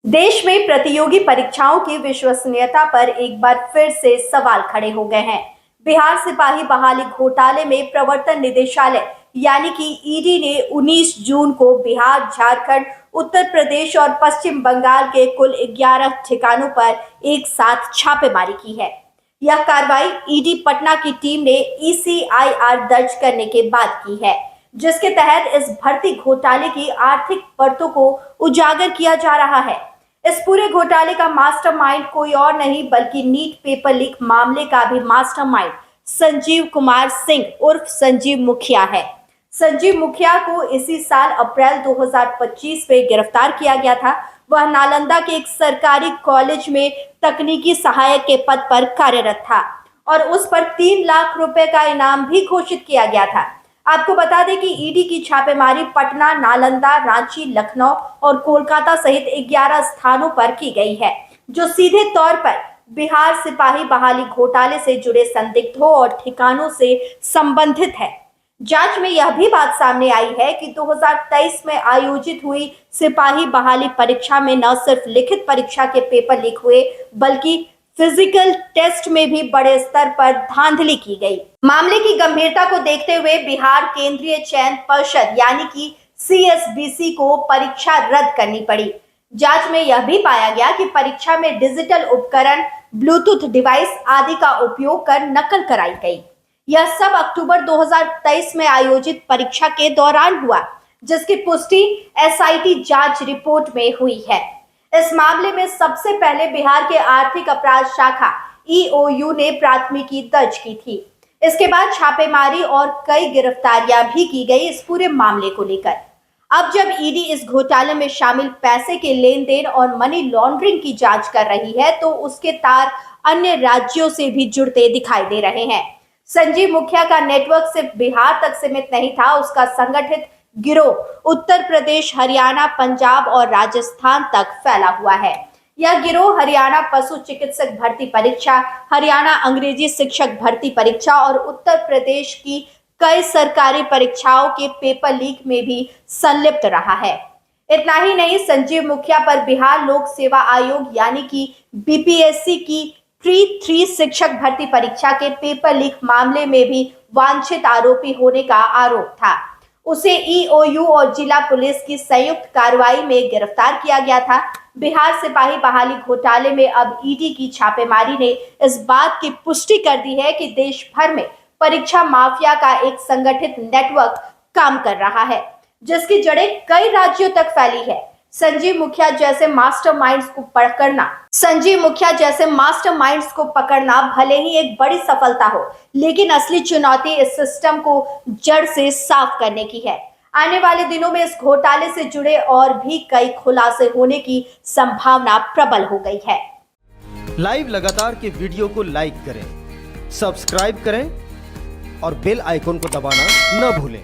देश में प्रतियोगी परीक्षाओं की विश्वसनीयता पर एक बार फिर से सवाल खड़े हो गए हैं। बिहार सिपाही बहाली घोटाले में प्रवर्तन निदेशालय यानी कि ईडी ने 19 जून को बिहार, झारखंड, उत्तर प्रदेश और पश्चिम बंगाल के कुल 11 ठिकानों पर एक साथ छापेमारी की है। यह कार्रवाई ईडी पटना की टीम ने ECIR दर्ज करने के बाद की है, जिसके तहत इस भर्ती घोटाले की आर्थिक परतों को उजागर किया जा रहा है। इस पूरे घोटाले का मास्टरमाइंड कोई और नहीं बल्कि नीट पेपर लीक मामले का भी मास्टरमाइंड संजीव कुमार सिंह उर्फ संजीव मुखिया है। संजीव मुखिया को इसी साल अप्रैल 2025 में गिरफ्तार किया गया था। वह नालंदा के एक सरकारी कॉलेज में तकनीकी सहायक के पद पर कार्यरत था और उस पर 3 लाख रुपए का इनाम भी घोषित किया गया था। आपको बता दें कि ईडी की छापेमारी पटना, नालंदा, रांची, लखनऊ और कोलकाता सहित 11 स्थानों पर की गई है, जो सीधे तौर पर बिहार सिपाही बहाली घोटाले से जुड़े संदिग्धों और ठिकानों से संबंधित है। जांच में यह भी बात सामने आई है कि 2023 में आयोजित हुई सिपाही बहाली परीक्षा में न सिर्फ लिखित परीक्षा के पेपर लीक हुए बल्कि फिजिकल टेस्ट में भी बड़े स्तर पर धांधली की गई। मामले की गंभीरता को देखते हुए बिहार केंद्रीय चयन पर्षद यानी कि CSBC को परीक्षा रद्द करनी पड़ी। जांच में यह भी पाया गया कि परीक्षा में डिजिटल उपकरण, ब्लूटूथ डिवाइस आदि का उपयोग कर नकल कराई गई। यह सब अक्टूबर 2023 में आयोजित परीक्षा के दौरान हुआ, जिसकी पुष्टि SIT जांच रिपोर्ट में हुई है। इस मामले में सबसे पहले बिहार के आर्थिक अपराध शाखा EOU ने प्राथमिकी दर्ज की थी। इसके बाद छापेमारी और कई गिरफ्तारियां भी की गई इस पूरे मामले को लेकर। अब जब ईडी इस घोटाले में शामिल पैसे के लेन देन और मनी लॉन्ड्रिंग की जांच कर रही है, तो उसके तार अन्य राज्यों से भी जुड़ते दिखाई दे रहे हैं। संजीव मुखिया का नेटवर्क सिर्फ बिहार तक सीमित नहीं था, उसका संगठित गिरोह उत्तर प्रदेश, हरियाणा, पंजाब और राजस्थान तक फैला हुआ है। यह गिरोह हरियाणा पशु चिकित्सक भर्ती परीक्षा, हरियाणा अंग्रेजी शिक्षक भर्ती परीक्षा और उत्तर प्रदेश की कई सरकारी परीक्षाओं के पेपर लीक में भी संलिप्त रहा है। इतना ही नहीं, संजीव मुखिया पर बिहार लोक सेवा आयोग यानी कि BPSC की प्री-3 शिक्षक भर्ती परीक्षा के पेपर लीक मामले में भी वांछित आरोपी होने का आरोप था। उसे EOU और जिला पुलिस की संयुक्त कार्रवाई में गिरफ्तार किया गया था। बिहार सिपाही बहाली घोटाले में अब ईडी की छापेमारी ने इस बात की पुष्टि कर दी है कि देश भर में परीक्षा माफिया का एक संगठित नेटवर्क काम कर रहा है, जिसकी जड़ें कई राज्यों तक फैली है। संजीव मुखिया जैसे मास्टरमाइंड्स को पकड़ना भले ही एक बड़ी सफलता हो, लेकिन असली चुनौती इस सिस्टम को जड़ से साफ करने की है। आने वाले दिनों में इस घोटाले से जुड़े और भी कई खुलासे होने की संभावना प्रबल हो गई है। लाइव लगातार के वीडियो को लाइक करें, सब्सक्राइब करें और बेल आइकन को दबाना न भूलें।